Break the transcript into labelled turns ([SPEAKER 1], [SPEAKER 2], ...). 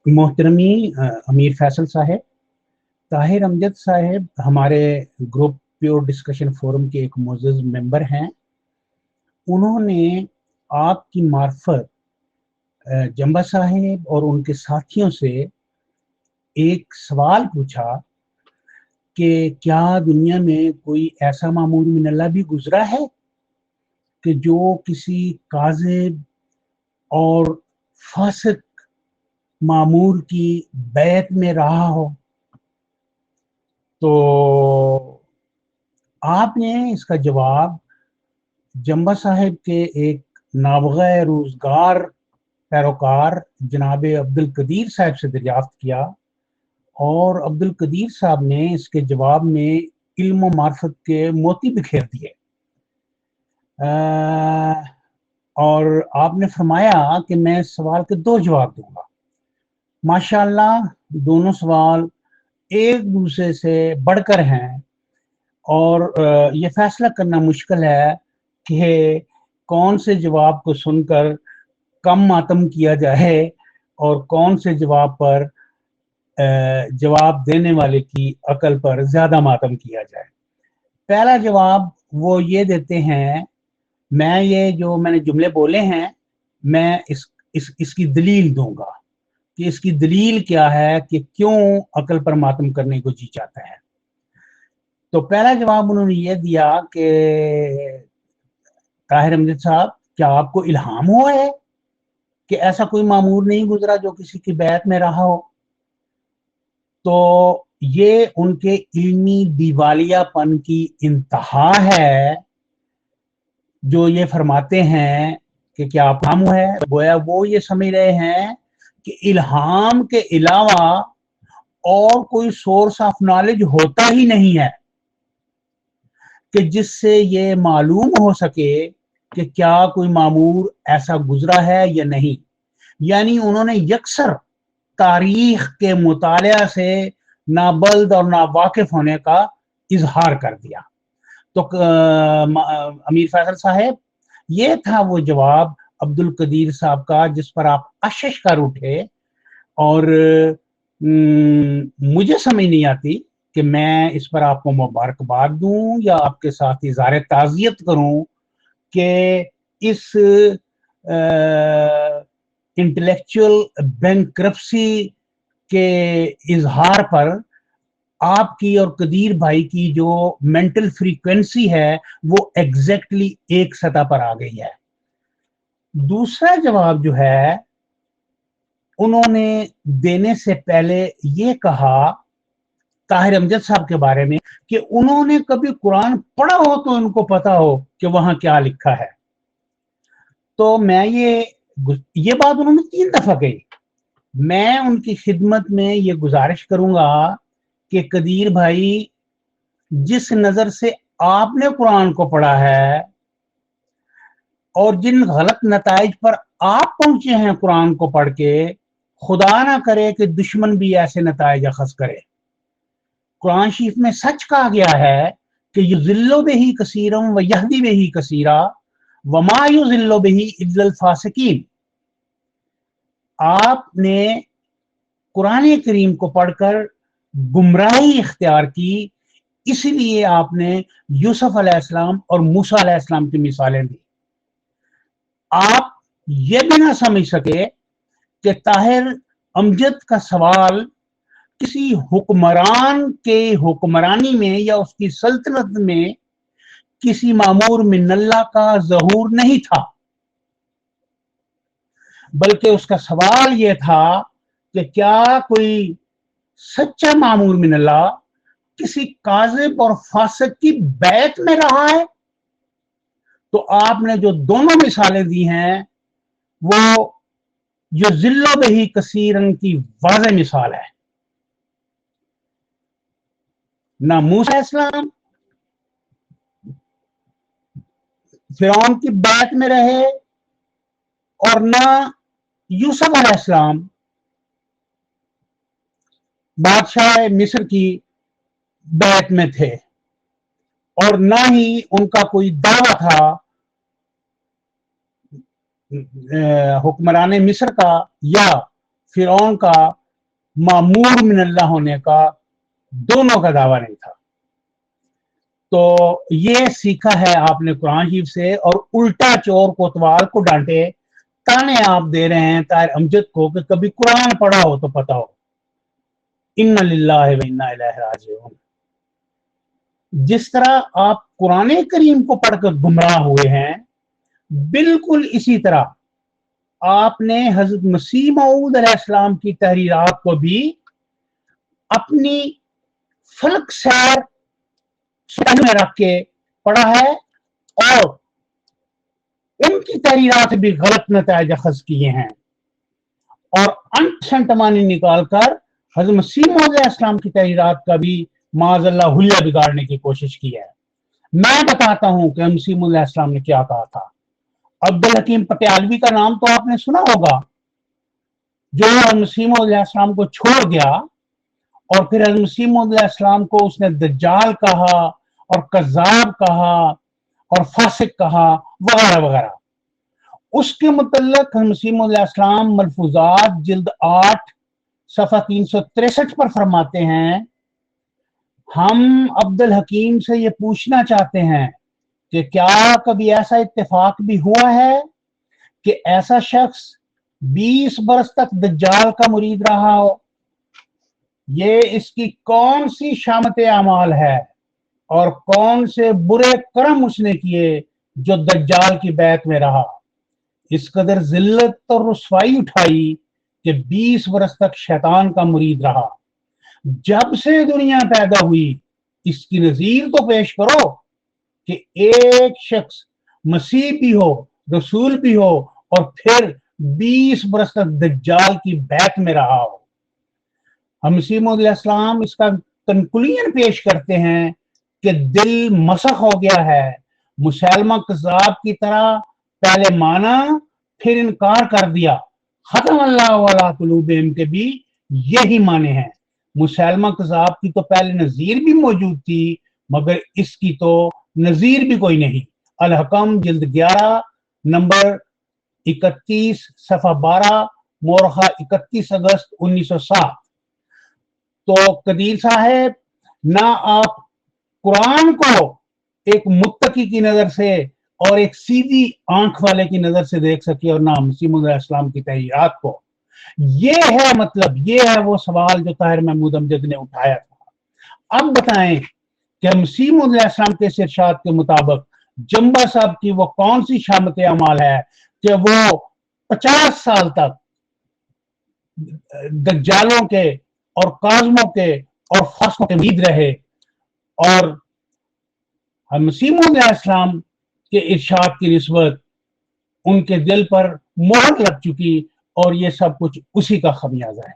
[SPEAKER 1] मोहतरमी अमीर फैसल साहब, ताहिर अमजद साहब हमारे ग्रुप प्योर डिस्कशन फोरम के एक मुअज़्ज़ज़ मेंबर हैं। उन्होंने आपकी मार्फत जंबा साहब और उनके साथियों से एक सवाल पूछा कि क्या दुनिया में कोई ऐसा मामूर मिनल्ला भी गुजरा है कि जो किसी काज़िब और फासिक मामूर की बैत में रहा हो। तो आपने इसका जवाब जंबा साहब के एक नाबगा रोजगार पैरोकार जनाब अब्दुल कदीर साहब से दरियाफ्त किया और अब्दुल कदीर साहब ने इसके जवाब में इल्म व मार्फत के मोती बिखेर दिए। और आपने फरमाया कि मैं इस सवाल के दो जवाब दूंगा। माशाअल्लाह दोनों सवाल एक दूसरे से बढ़कर हैं और ये फैसला करना मुश्किल है कि कौन से जवाब को सुनकर कम मातम किया जाए और कौन से जवाब पर जवाब देने वाले की अकल पर ज्यादा मातम किया जाए। पहला जवाब वो ये देते हैं, मैं ये जो मैंने जुमले बोले हैं मैं इसकी दलील दूंगा कि इसकी दलील क्या है कि क्यों अकल पर मातम करने को जी चाहता है। तो पहला जवाब उन्होंने ये दिया कि ताहिर अमजद साहब, क्या आपको इल्हाम हुआ है कि ऐसा कोई मामूर नहीं गुजरा जो किसी की बैत में रहा हो? तो ये उनके इल्मी दिवालियापन की इंतहा है जो ये फरमाते हैं कि क्या इल्हाम है। गोया वो ये समझ रहे हैं कि इल्हाम के अलावा और कोई सोर्स ऑफ नॉलेज होता ही नहीं है कि जिससे ये मालूम हो सके कि क्या कोई मामूर ऐसा गुजरा है या नहीं। यानी उन्होंने यकसर तारीख के मुतालिया से नाबल्द और नावाकिफ होने का इजहार कर दिया। तो अमीर फैसल साहब, ये था वो जवाब अब्दुल कदीर साहब का जिस पर आप अशश कर उठे और मुझे समझ नहीं आती कि मैं इस पर आपको मुबारकबाद दूं या आपके साथ इज़हार ताज़ियत करूं कि इस इंटेलेक्चुअल बैंक्रप्सी के इजहार पर आपकी और कदीर भाई की जो मेंटल फ्रीक्वेंसी है वो एग्जैक्टली एक सतह पर आ गई है। दूसरा जवाब जो है उन्होंने देने से पहले ये कहा ताहिर अमजद साहब के बारे में कि उन्होंने कभी कुरान पढ़ा हो तो उनको पता हो कि वहां क्या लिखा है। तो मैं ये बात उन्होंने 3 दफा कही। मैं उनकी खिदमत में ये गुजारिश करूंगा कि कदीर भाई, जिस नजर से आपने कुरान को पढ़ा है और जिन गलत नताइज पर आप पहुंचे हैं कुरान को पढ़ के, खुदा ना करे कि दुश्मन भी ऐसे नताइज अखज करे। कुरान शरीफ में सच कहा गया है कि युज़िल्लु बिही कसीरम व यहदी बिही कसीरा वमा युज़िल्लु बिही इल्लल फासिकीन। आपने कुरान करीम को पढ़कर गुमराही इख्तियार की, इसलिए आपने यूसुफ अलैहिस्सलाम और मूसा अलैहिस्सलाम की मिसालें दी। आप ये भी ना समझ सके कि ताहिर अमजद का सवाल किसी हुक्मरान के हुक्मरानी में या उसकी सल्तनत में किसी मामूर मिनल्ला का ज़हूर नहीं था, बल्कि उसका सवाल यह था कि क्या कोई सच्चा मामूर मिनल्ला किसी काज़िब और फासिक की बैत में रहा है। तो आपने जो दोनों मिसालें दी हैं वो युज़िल्लु बिही कसीरन की वाज़ेह मिसाल है। ना मूसा अलैहिस्सलाम फिरौन की बैत में रहे और ना यूसुफ अलैहिस्सलाम बादशाह मिस्र की बैत में थे और ना ही उनका कोई दावा था हुक्मरान मिस्र का या फिरौन का मामूर मिन अल्लाह होने का दोनों का दावा नहीं था। तो ये सीखा है आपने कुरान शरीफ से, और उल्टा चोर कोतवाल को डांटे, ताने आप दे रहे हैं ताहिर अमजद को कि कभी कुरान पढ़ा हो तो पता हो। इन्ना लिल्लाहि व इन्ना इलैहि राजिऊन। जिस तरह आप कुरान करीम को पढ़कर गुमराह हुए हैं, बिल्कुल इसी तरह आपने हजरत मसीह मऊद अलैहिस्सलाम की तहरीरात को भी अपनी फलक सैर में रख के पढ़ा है, और उनकी तहरीरात भी गलत नतीजे अखज़ किए हैं, और अंट मानी निकालकर हजरत मसीह मऊद अलैहिस्सलाम की तहरीरात का भी माज़अल्लाह हुलिया बिगाड़ने की कोशिश की है। मैं बताता हूं कि मसीह मऊद अलैहिस्सलाम ने क्या कहा था। अब्दुल हकीम पटियालवी का नाम तो आपने सुना होगा, जो मसीह मऊद अलैहिस्सलाम को छोड़ गया और फिर मसीह मऊद अलैहिस्सलाम को उसने दज्जाल कहा और कज़्ज़ाब कहा और फासिक कहा वगैरह वगैरह। उसके मुतल्लिक़ मसीह मऊद अलैहिस्सलाम मलफूजात जिल्द 8 सफ़ा 363 पर फरमाते हैं, हम अब्दुल हकीम से ये पूछना चाहते हैं कि क्या कभी ऐसा इत्तेफाक भी हुआ है कि ऐसा शख्स 20 बरस तक दज्जाल का मुरीद रहा हो? ये इसकी कौन सी शामत अमाल है और कौन से बुरे कर्म उसने किए जो दज्जाल की बैत में रहा, इस कदर जिल्लत और रुसवाई उठाई कि 20 बरस तक शैतान का मुरीद रहा। जब से दुनिया पैदा हुई इसकी नजीर तो पेश करो कि एक शख्स मसीह भी हो, रसूल भी हो, और फिर 20 बरस तक दज्जाल की बैत में रहा हो। हम मसीह मऊद अलैहिस्सलाम इसका कंक्लूजन पेश करते हैं कि दिल मसख हो गया है, मुसैलमा कज़्ज़ाब की तरह पहले माना फिर इनकार कर दिया। खत्म अल्लाहु अला कुलूबिहिम के भी यही माने हैं। मुसैलमा कज़्ज़ाब की तो पहले नजीर भी मौजूद थी, मगर इसकी तो नजीर भी कोई नहीं। अल हकम जिल्द 11 नंबर 31 सफ़ा 12 मोरखा 31 अगस्त 1907। तो कदीर साहब, ना आप कुरान को एक मुत्तकी की नजर से और एक सीधी आंख वाले की नजर से देख सके, और ना मसीह मऊद अलैहिस्सलाम की तहरीरात को। ये है मतलब, ये है वो सवाल जो ताहिर महमूद अमजद ने उठाया था। अब बताएं कि मसीह मऊद अलैहिस्सलाम के इरशाद के मुताबिक जंबा साहब की वो कौन सी शामत अमाल है कि वो 50 साल तक दज्जालों के और काज़मों के और फासिकों के मुरीद रहे, और मसीह मऊद अलैहिस्सलाम के इरशाद की निस्बत उनके दिल पर मोहर लग चुकी, और ये सब कुछ उसी का खमियाजा है।